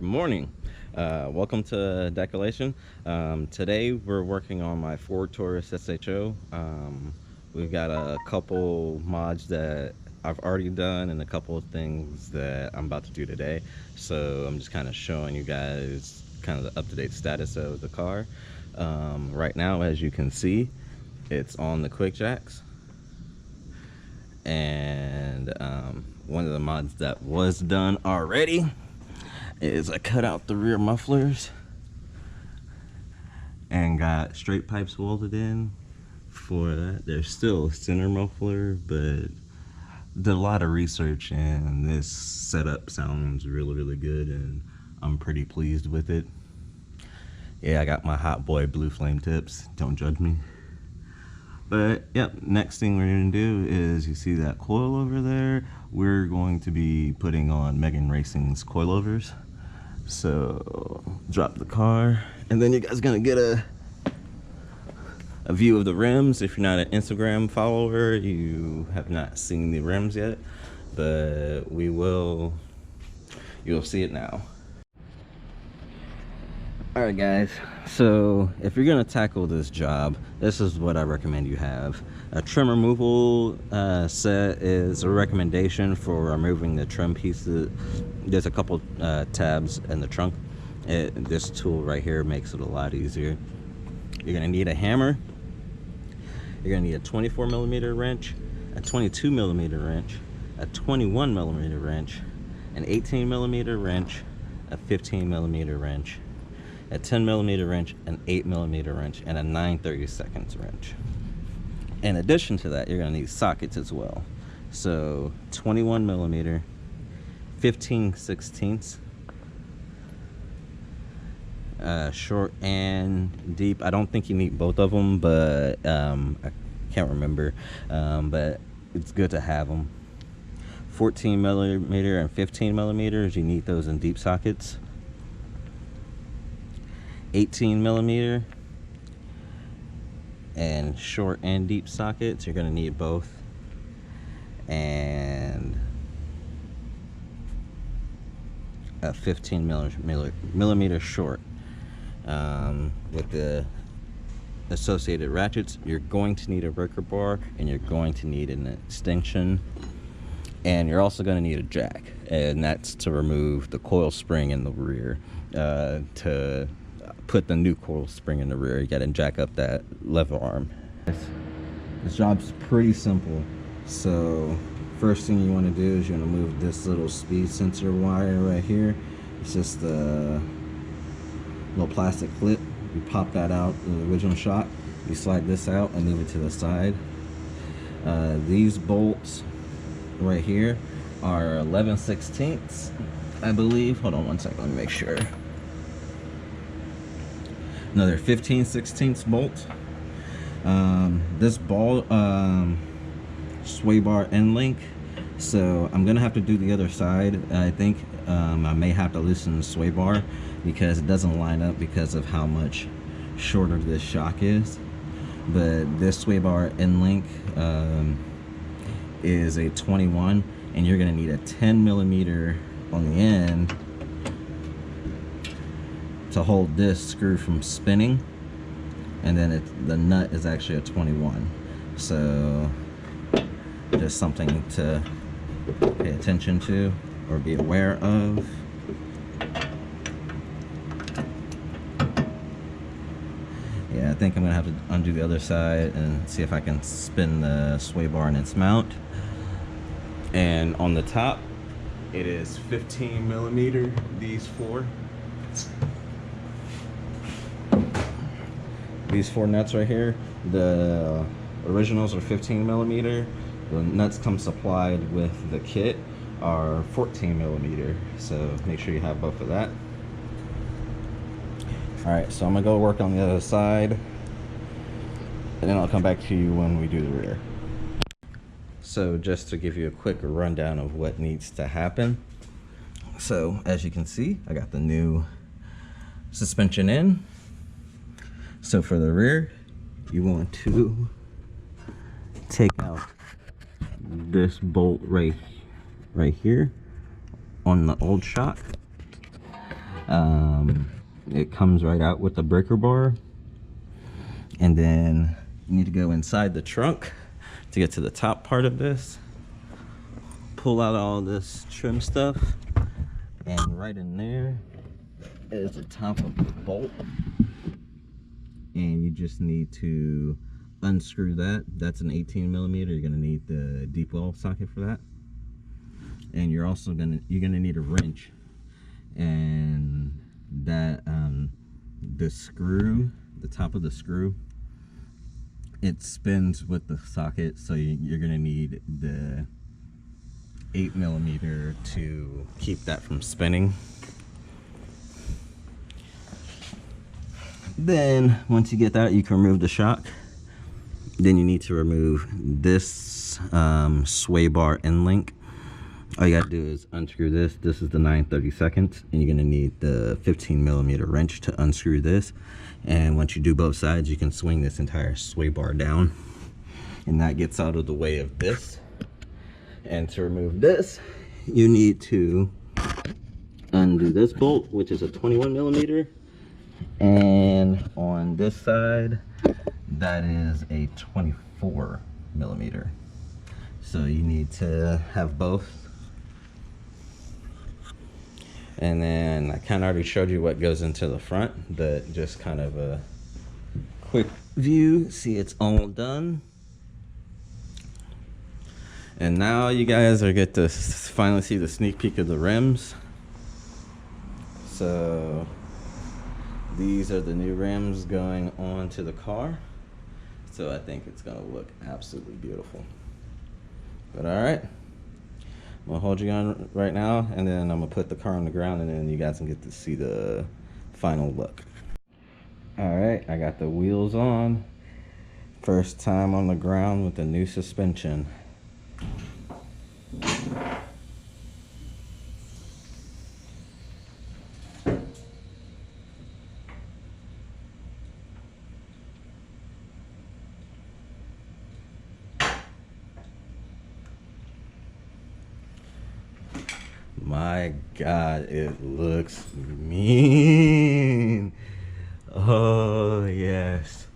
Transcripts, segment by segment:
Good morning. Welcome to Decolation. Today we're working on my Ford Taurus SHO. We've got a couple mods that I've already done and a couple of things that I'm about to do today. So I'm just kind of showing you guys kind of the up-to-date status of the car. Right now, as you can see, it's on the quick jacks. And one of the mods that was done already is I cut out the rear mufflers and got straight pipes welded in for that. There's still a center muffler, but did a lot of research and this setup sounds really good and I'm pretty pleased with it. Yeah, I got my hot boy blue flame tips, don't judge me. But yep, next thing we're gonna do is, you see that coil over there, we're going to be putting on Megan Racing's coilovers. So drop the car and then you guys gonna get a view of the rims. If you're not an Instagram follower, you have not seen the rims yet, but you'll see it now. Alright guys, so if you're gonna tackle this job, this is what I recommend you have. A trim removal set is a recommendation for removing the trim pieces. There's a couple tabs in the trunk. This tool right here makes it a lot easier. You're gonna need a hammer. You're gonna need a 24mm wrench, a 22mm wrench, a 21mm wrench, an 18mm wrench, a 15mm wrench, a 10mm wrench, an 8mm wrench, and a 9/32 wrench. In addition to that, you're gonna need sockets as well. So 21mm, 15/16, short and deep. I don't think you need both of them, but I can't remember, but it's good to have them. 14mm and 15mm, you need those in deep sockets. 18mm and short and deep sockets, you're going to need both. And a 15mm short. With the associated ratchets, you're going to need a breaker bar and you're going to need an extension, and you're also going to need a jack, and that's to remove the coil spring in the rear. To put the new coil spring in the rear, you got to jack up that lever arm. This job's pretty simple. So first thing you want to do is you're going to move this little speed sensor wire right here. It's just a little plastic clip. You pop that out in the original shot, you slide this out and move it to the side. These bolts right here are 11/16, I believe. Hold on one second, let me make sure. Another 15/16 bolt. This ball sway bar end link, so I'm gonna have to do the other side. I think I may have to loosen the sway bar because it doesn't line up because of how much shorter this shock is. But this sway bar end link is a 21, and you're gonna need a 10mm on the end to hold this screw from spinning, and then the nut is actually a 21. So just something to pay attention to or be aware of. Yeah, I think I'm gonna have to undo the other side and see if I can spin the sway bar in its mount. And on the top, it is 15mm, these four. These four nuts right here, the originals are 15mm. The nuts come supplied with the kit are 14mm, so make sure you have both of that. Alright, so I'm gonna go work on the other side, and then I'll come back to you when we do the rear. So just to give you a quick rundown of what needs to happen. So as you can see, I got the new suspension in. So for the rear, you want to take out this bolt right here on the old shock. It comes right out with the breaker bar, and then you need to go inside the trunk to get to the top part of this. Pull out all this trim stuff, and right in there is the top of the bolt, and you just need to unscrew that. That's an 18mm. You're gonna need the deep well socket for that, and you're gonna need a wrench, and that the screw, the top of the screw, it spins with the socket, so you're gonna need the 8mm to keep that from spinning. Then once you get that, you can remove the shock. Then you need to remove this sway bar end link. All you gotta do is unscrew this. This is the 9/32, and you're gonna need the 15mm wrench to unscrew this. And once you do both sides, you can swing this entire sway bar down, and that gets out of the way of this. And to remove this, you need to undo this bolt, which is a 21mm, and on this side, that is a 24mm. So you need to have both. And then I kind of already showed you what goes into the front, but just kind of a quick view. See, it's all done. And now you guys are get to finally see the sneak peek of the rims. So these are the new rims going on to the car. So I think it's gonna look absolutely beautiful. But all right, I'm gonna hold you on right now, and then I'm gonna put the car on the ground, and then you guys can get to see the final look. All right, I got the wheels on. First time on the ground with the new suspension. My God, it looks mean. Oh, yes.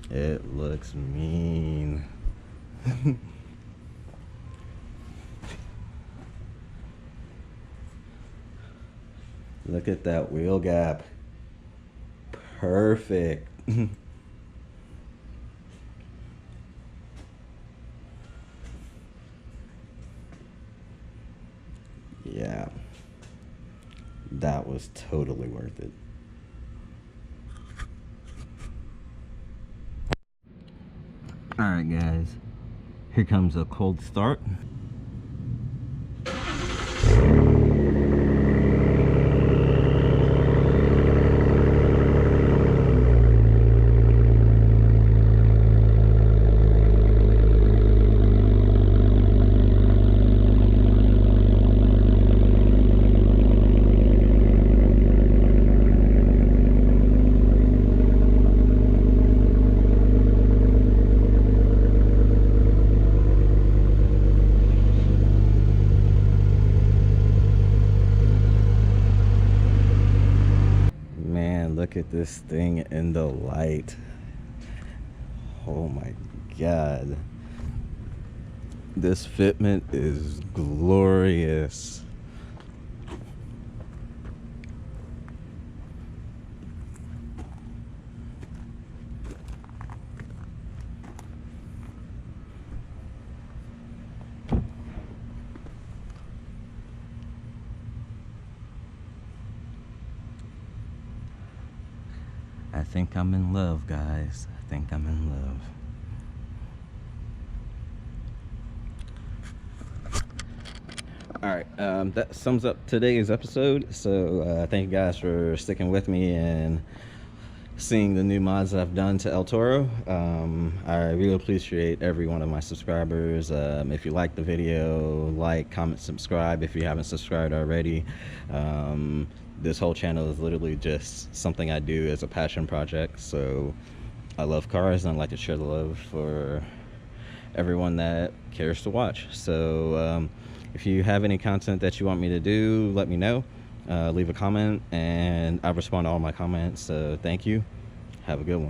It looks mean. Look at that wheel gap. Perfect. Yeah, that was totally worth it. All right, guys, here comes a cold start. Look at this thing in the light. Oh my God. This fitment is glorious. I think I'm in love, guys. I think I'm in love. All right, that sums up today's episode. So thank you guys for sticking with me and seeing the new mods that I've done to El Toro. I really appreciate every one of my subscribers. If you like the video, like, comment, subscribe if you haven't subscribed already. This whole channel is literally just something I do as a passion project. So I love cars, and I'd like to share the love for everyone that cares to watch. So If you have any content that you want me to do, let me know. Leave a comment and I'll respond to all my comments. So thank you. Have a good one.